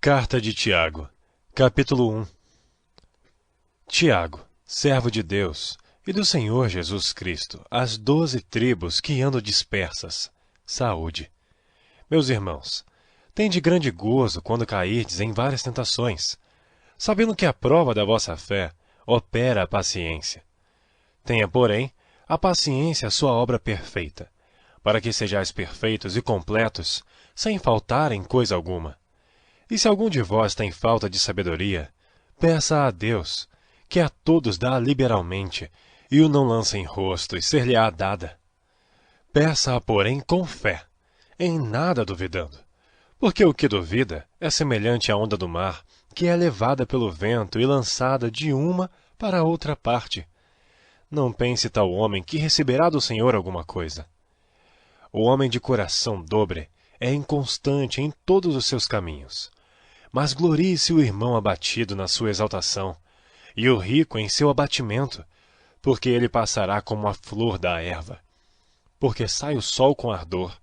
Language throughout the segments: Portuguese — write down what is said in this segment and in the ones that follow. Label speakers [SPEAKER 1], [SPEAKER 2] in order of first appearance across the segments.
[SPEAKER 1] Carta de Tiago, capítulo 1. Tiago, servo de Deus e do Senhor Jesus Cristo, às 12 tribos que andam dispersas, saúde. Meus irmãos, tende grande gozo quando cairdes em várias tentações, sabendo que a prova da vossa fé opera a paciência. Tenha, porém, a paciência a sua obra perfeita, para que sejais perfeitos e completos, sem faltar em coisa alguma. E se algum de vós tem falta de sabedoria, peça a Deus, que a todos dá liberalmente, e o não lança em rosto, e ser-lhe-á dada. Peça-a, porém, com fé, em nada duvidando, porque o que duvida é semelhante à onda do mar, que é levada pelo vento e lançada de uma para outra parte. Não pense tal homem que receberá do Senhor alguma coisa. O homem de coração dobre é inconstante em todos os seus caminhos. Mas glorie-se o irmão abatido na sua exaltação, e o rico em seu abatimento, porque ele passará como a flor da erva. Porque sai o sol com ardor,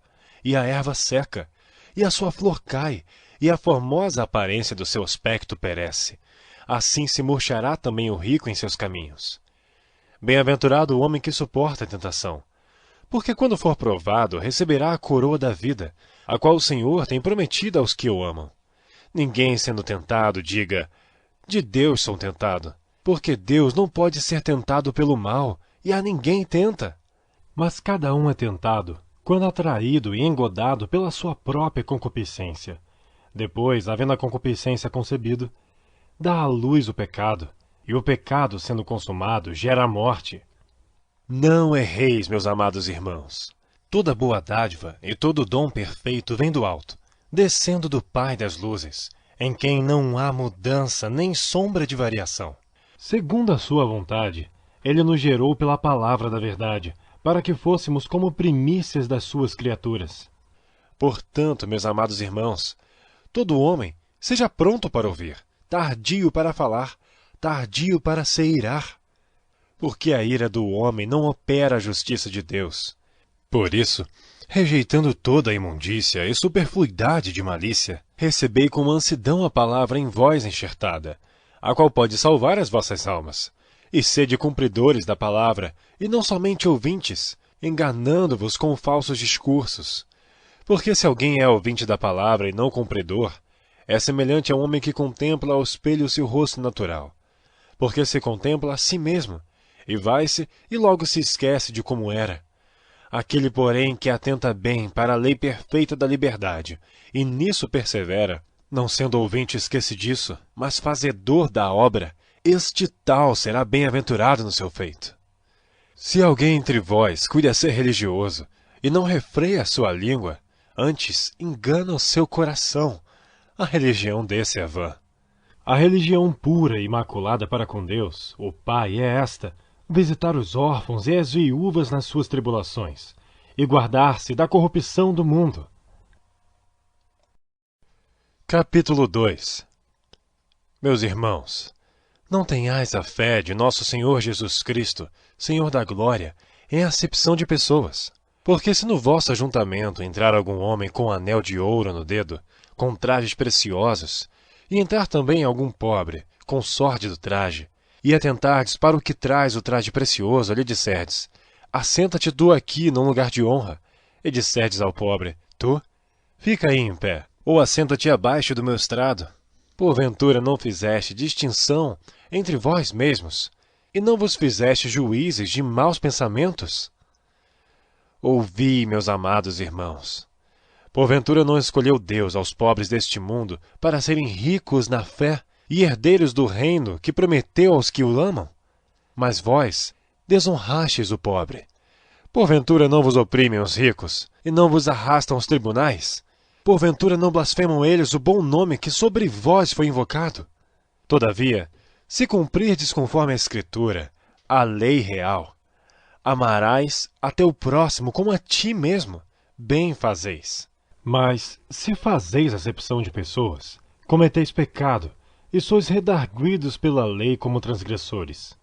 [SPEAKER 1] e a erva seca, e a sua flor cai, e a formosa aparência do seu aspecto perece. Assim se murchará também o rico em seus caminhos. Bem-aventurado o homem que suporta a tentação, porque quando for provado, receberá a coroa da vida, a qual o Senhor tem prometido aos que o amam. Ninguém, sendo tentado, diga, de Deus sou tentado, porque Deus não pode ser tentado pelo mal, e a ninguém tenta. Mas cada um é tentado, quando atraído e engodado pela sua própria concupiscência. Depois, havendo a concupiscência concebido, dá à luz o pecado, e o pecado, sendo consumado, gera a morte. Não erreis, meus amados irmãos. Toda boa dádiva e todo dom perfeito vem do alto, descendo do Pai das luzes, em quem não há mudança nem sombra de variação. Segundo a sua vontade, ele nos gerou pela palavra da verdade, para que fôssemos como primícias das suas criaturas. Portanto, meus amados irmãos, todo homem seja pronto para ouvir, tardio para falar, tardio para se irar, porque a ira do homem não opera a justiça de Deus. Por isso, rejeitando toda a imundícia e superfluidade de malícia, recebei com mansidão a palavra em vós enxertada, a qual pode salvar as vossas almas. E sede cumpridores da palavra, e não somente ouvintes, enganando-vos com falsos discursos. Porque se alguém é ouvinte da palavra e não cumpridor, é semelhante a um homem que contempla ao espelho seu rosto natural. Porque se contempla a si mesmo, e vai-se e logo se esquece de como era. Aquele, porém, que atenta bem para a lei perfeita da liberdade, e nisso persevera, não sendo ouvinte esquecidiço, mas fazedor da obra, este tal será bem-aventurado no seu feito. Se alguém entre vós cuida ser religioso, e não refreia a sua língua, antes engana o seu coração, a religião desse é vã. A religião pura e imaculada para com Deus, o Pai, é esta: visitar os órfãos e as viúvas nas suas tribulações, e guardar-se da corrupção do mundo. Capítulo 2. Meus irmãos, não tenhais a fé de nosso Senhor Jesus Cristo, Senhor da glória, em acepção de pessoas. Porque se no vosso ajuntamento entrar algum homem com anel de ouro no dedo, com trajes preciosos, e entrar também algum pobre, com sórdido traje, e atentardes para o que traz o traje precioso, lhe disserdes, assenta-te tu aqui num lugar de honra, e disserdes ao pobre, tu, fica aí em pé, ou assenta-te abaixo do meu estrado. Porventura não fizeste distinção entre vós mesmos, e não vos fizeste juízes de maus pensamentos? Ouvi, meus amados irmãos. Porventura não escolheu Deus aos pobres deste mundo para serem ricos na fé e herdeiros do reino que prometeu aos que o amam? Mas vós desonrastes o pobre. Porventura não vos oprimem os ricos, e não vos arrastam aos tribunais? Porventura não blasfemam eles o bom nome que sobre vós foi invocado? Todavia, se cumprirdes conforme a Escritura, a lei real, amarás a teu próximo como a ti mesmo, bem fazeis. Mas, se fazeis acepção de pessoas, cometeis pecado, e sois redarguidos pela lei como transgressores.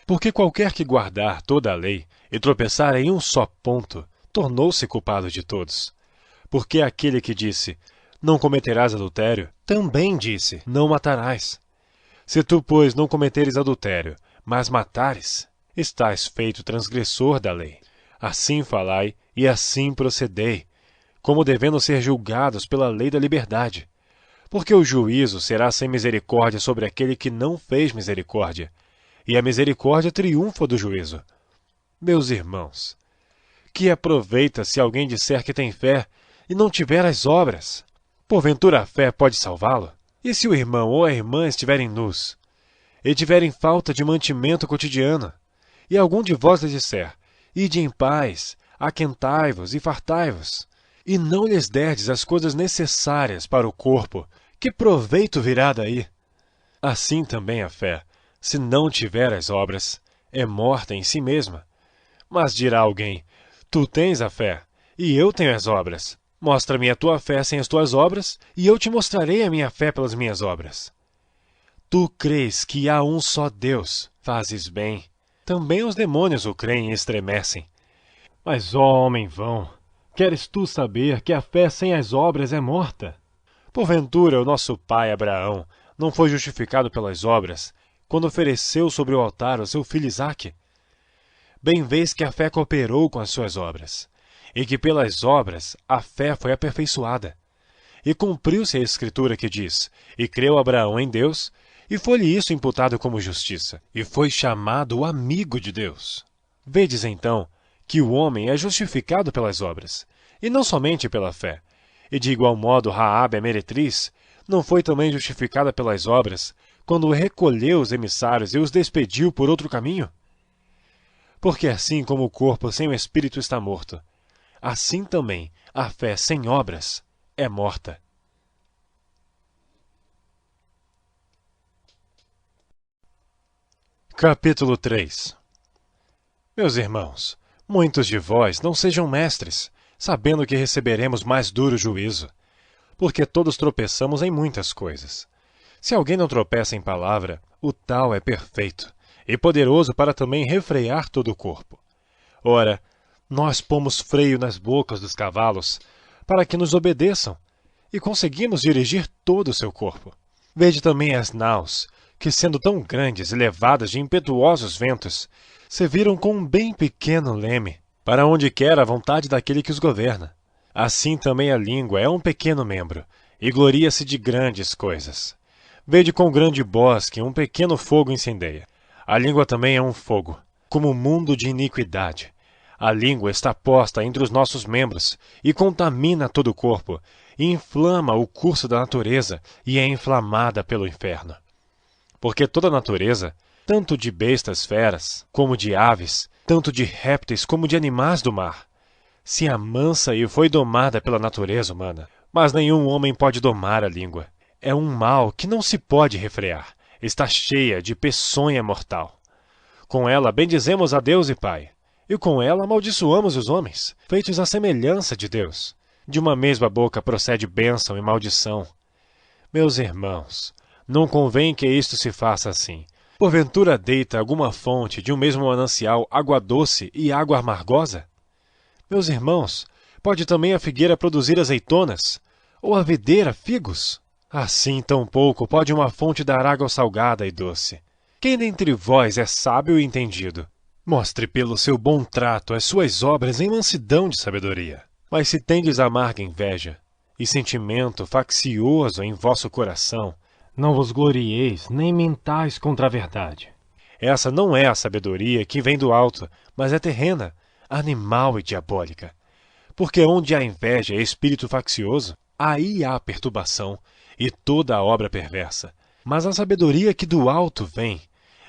[SPEAKER 1] Porque qualquer que guardar toda a lei e tropeçar em um só ponto, tornou-se culpado de todos. Porque aquele que disse, Não cometerás adultério, também disse, não matarás. Se tu, pois, não cometeres adultério, mas matares, estás feito transgressor da lei. Assim falai e assim procedei, como devendo ser julgados pela lei da liberdade. Porque o juízo será sem misericórdia sobre aquele que não fez misericórdia, e a misericórdia triunfa do juízo. Meus irmãos, que aproveita se alguém disser que tem fé e não tiver as obras? Porventura a fé pode salvá-lo? E se o irmão ou a irmã estiverem nus, e tiverem falta de mantimento cotidiano, e algum de vós lhes disser, ide em paz, aquentai-vos e fartai-vos, e não lhes derdes as coisas necessárias para o corpo, que proveito virá daí? Assim também a fé, se não tiver as obras, é morta em si mesma. Mas dirá alguém, tu tens a fé, e eu tenho as obras. Mostra-me a tua fé sem as tuas obras, e eu te mostrarei a minha fé pelas minhas obras. Tu crês que há um só Deus, fazes bem. Também os demônios o creem e estremecem. Mas, ó homem vão, queres tu saber que a fé sem as obras é morta? Porventura o nosso pai Abraão não foi justificado pelas obras, quando ofereceu sobre o altar o seu filho Isaque? Bem vês que a fé cooperou com as suas obras, e que pelas obras a fé foi aperfeiçoada. E cumpriu-se a escritura que diz, e creu Abraão em Deus, e foi-lhe isso imputado como justiça, e foi chamado o amigo de Deus. Vedes então que o homem é justificado pelas obras, e não somente pela fé. E de igual modo Raabe, a meretriz, não foi também justificada pelas obras, quando recolheu os emissários e os despediu por outro caminho? Porque assim como o corpo sem o espírito está morto, assim também a fé sem obras é morta. Capítulo 3. Meus irmãos, muitos de vós não sejam mestres, sabendo que receberemos mais duro juízo, porque todos tropeçamos em muitas coisas. Se alguém não tropeça em palavra, o tal é perfeito, e poderoso para também refrear todo o corpo. Ora, nós pomos freio nas bocas dos cavalos, para que nos obedeçam, e conseguimos dirigir todo o seu corpo. Vede também as naus, que sendo tão grandes e levadas de impetuosos ventos, se viram com um bem pequeno leme, para onde quer a vontade daquele que os governa. Assim também a língua é um pequeno membro, e gloria-se de grandes coisas. Vede com grande bosque um pequeno fogo incendeia. A língua também é um fogo, como um mundo de iniquidade. A língua está posta entre os nossos membros, e contamina todo o corpo, e inflama o curso da natureza, e é inflamada pelo inferno. Porque toda a natureza, tanto de bestas feras, como de aves, tanto de répteis como de animais do mar, se amansa e foi domada pela natureza humana. Mas nenhum homem pode domar a língua. É um mal que não se pode refrear. Está cheia de peçonha mortal. Com ela bendizemos a Deus e Pai, e com ela amaldiçoamos os homens, feitos à semelhança de Deus. De uma mesma boca procede bênção e maldição. Meus irmãos, não convém que isto se faça assim. Porventura deita alguma fonte de um mesmo manancial água doce e água amargosa? Meus irmãos, pode também a figueira produzir azeitonas, ou a videira figos? Assim tampouco pode uma fonte dar água salgada e doce. Quem dentre vós é sábio e entendido? Mostre pelo seu bom trato as suas obras em mansidão de sabedoria. Mas se tendes amarga inveja e sentimento faccioso em vosso coração, não vos glorieis nem mentais contra a verdade. Essa não é a sabedoria que vem do alto, mas é terrena, animal e diabólica. Porque onde há inveja e espírito faccioso, aí há perturbação e toda a obra perversa. Mas a sabedoria que do alto vem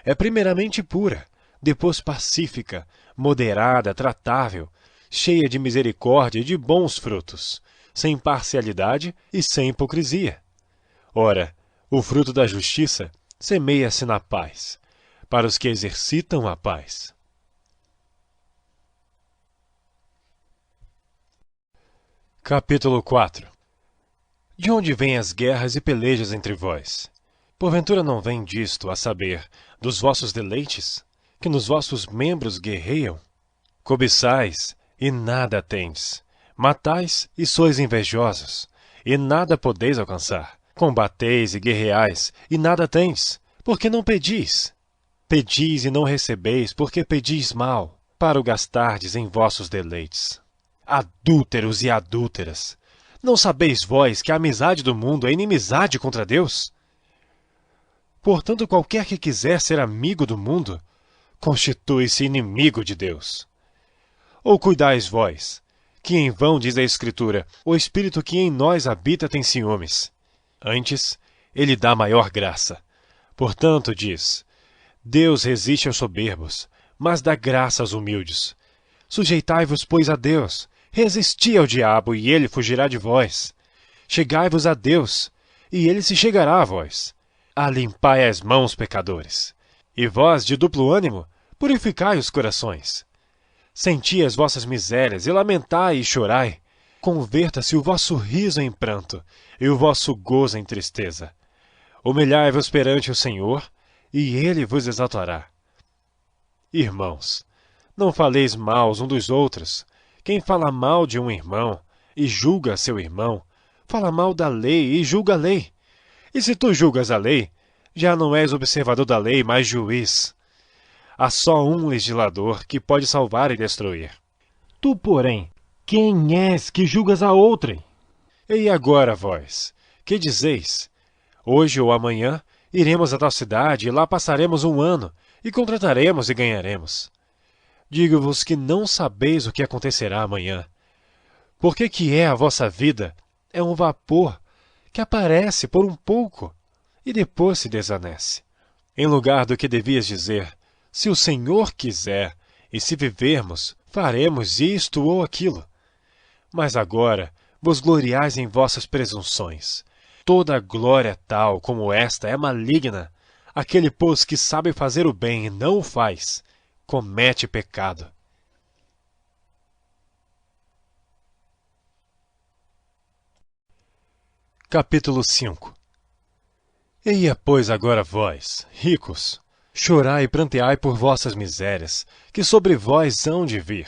[SPEAKER 1] é primeiramente pura, depois pacífica, moderada, tratável, cheia de misericórdia e de bons frutos, sem parcialidade e sem hipocrisia. Ora, o fruto da justiça semeia-se na paz, para os que exercitam a paz. Capítulo 4. De onde vêm as guerras e pelejas entre vós? Porventura não vem disto, a saber, dos vossos deleites, que nos vossos membros guerreiam? Cobiçais, e nada tendes. Matais, e sois invejosos. e nada podeis alcançar. Combateis e guerreais, e nada tendes, porque não pedis. Pedis e não recebeis, porque pedis mal, para o gastardes em vossos deleites. Adúlteros e adúlteras! Não sabeis vós que a amizade do mundo é inimizade contra Deus? Portanto, qualquer que quiser ser amigo do mundo, constitui-se inimigo de Deus. Ou cuidais vós, que em vão diz a Escritura, o Espírito que em nós habita tem ciúmes. Antes, ele dá maior graça. Portanto, diz, Deus resiste aos soberbos, mas dá graça aos humildes. Sujeitai-vos, pois, a Deus, resisti ao diabo, e ele fugirá de vós. Chegai-vos a Deus, e ele se chegará a vós. Alimpai as mãos, pecadores. E vós, de duplo ânimo, purificai os corações. Senti as vossas misérias, e lamentai e chorai. Converta-se o vosso riso em pranto, e o vosso gozo em tristeza. Humilhai-vos perante o Senhor, e ele vos exaltará. Irmãos, não faleis mal uns dos outros. Quem fala mal de um irmão e julga seu irmão, fala mal da lei e julga a lei. E se tu julgas a lei, já não és observador da lei, mas juiz. Há só um legislador que pode salvar e destruir. Tu, porém, quem és que julgas a outrem? E agora vós, que dizeis? Hoje ou amanhã iremos a tal cidade e lá passaremos um ano, e contrataremos e ganharemos. Digo-vos que não sabeis o que acontecerá amanhã. Porque que é a vossa vida? É um vapor que aparece por um pouco e depois se desvanece. Em lugar do que devias dizer, se o Senhor quiser, e se vivermos, faremos isto ou aquilo. Mas agora vos gloriais em vossas presunções. Toda glória tal como esta é maligna. Aquele, pois, que sabe fazer o bem e não o faz, comete pecado. Capítulo 5. Eia, pois, agora vós, ricos, chorai e pranteai por vossas misérias, que sobre vós hão de vir.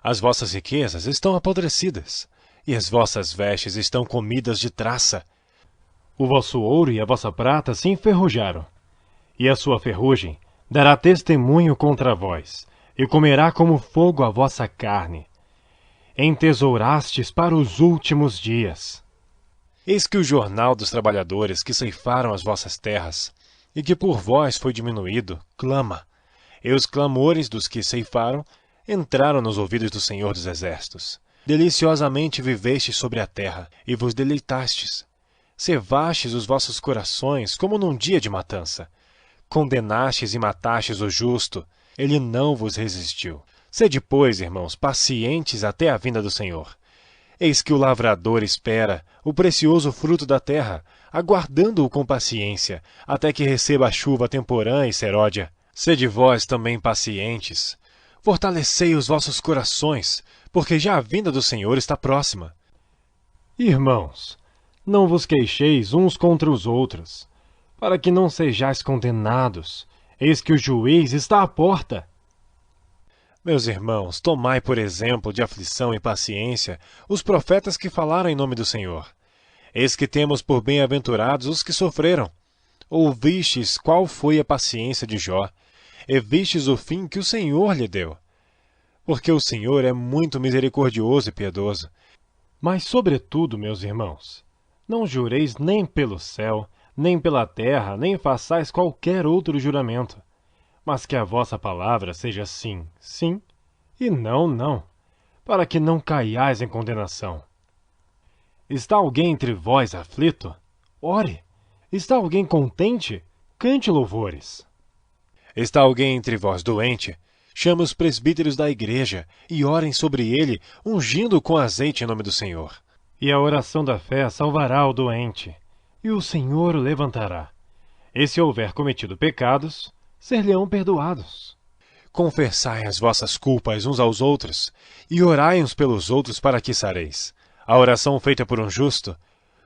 [SPEAKER 1] As vossas riquezas estão apodrecidas, e as vossas vestes estão comidas de traça. O vosso ouro e a vossa prata se enferrujaram, e a sua ferrugem dará testemunho contra vós, e comerá como fogo a vossa carne. Entesourastes para os últimos dias. Eis que o jornal dos trabalhadores que ceifaram as vossas terras, e que por vós foi diminuído, clama, e os clamores dos que ceifaram entraram nos ouvidos do Senhor dos Exércitos. Deliciosamente vivestes sobre a terra, e vos deleitastes. Cevastes os vossos corações como num dia de matança. Condenastes e matastes o justo, ele não vos resistiu. Sede, pois, irmãos, pacientes até a vinda do Senhor. Eis que o lavrador espera o precioso fruto da terra, aguardando-o com paciência, até que receba a chuva temporã e seródia. Sede vós também pacientes. Fortalecei os vossos corações, porque já a vinda do Senhor está próxima. Irmãos, não vos queixeis uns contra os outros, para que não sejais condenados. Eis que o juiz está à porta. Meus irmãos, tomai por exemplo de aflição e paciência os profetas que falaram em nome do Senhor. Eis que temos por bem-aventurados os que sofreram. Ouvistes qual foi a paciência de Jó, e vistes o fim que o Senhor lhe deu. Porque o Senhor é muito misericordioso e piedoso. Mas, sobretudo, meus irmãos, não jureis nem pelo céu, nem pela terra, nem façais qualquer outro juramento. Mas que a vossa palavra seja sim, sim, e não, não, para que não caiais em condenação. Está alguém entre vós aflito? Ore. Está alguém contente? Cante louvores. Está alguém entre vós doente? Chame os presbíteros da igreja e orem sobre ele, ungindo-o com azeite em nome do Senhor. E a oração da fé salvará o doente, e o Senhor o levantará. E se houver cometido pecados, ser-lhe-ão perdoados. Confessai as vossas culpas uns aos outros, e orai uns pelos outros para que sareis. A oração feita por um justo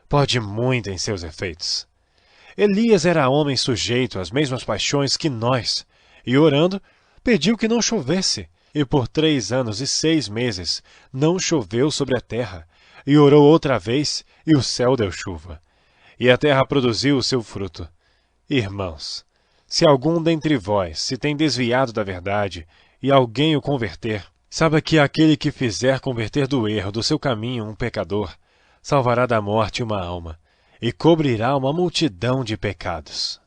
[SPEAKER 1] pode muito em seus efeitos. Elias era homem sujeito às mesmas paixões que nós, e orando, pediu que não chovesse, e por 3 anos e 6 meses não choveu sobre a terra, e orou outra vez, e o céu deu chuva, e a terra produziu o seu fruto. Irmãos, se algum dentre vós se tem desviado da verdade, e alguém o converter, saiba que aquele que fizer converter do erro do seu caminho um pecador, salvará da morte uma alma, e cobrirá uma multidão de pecados.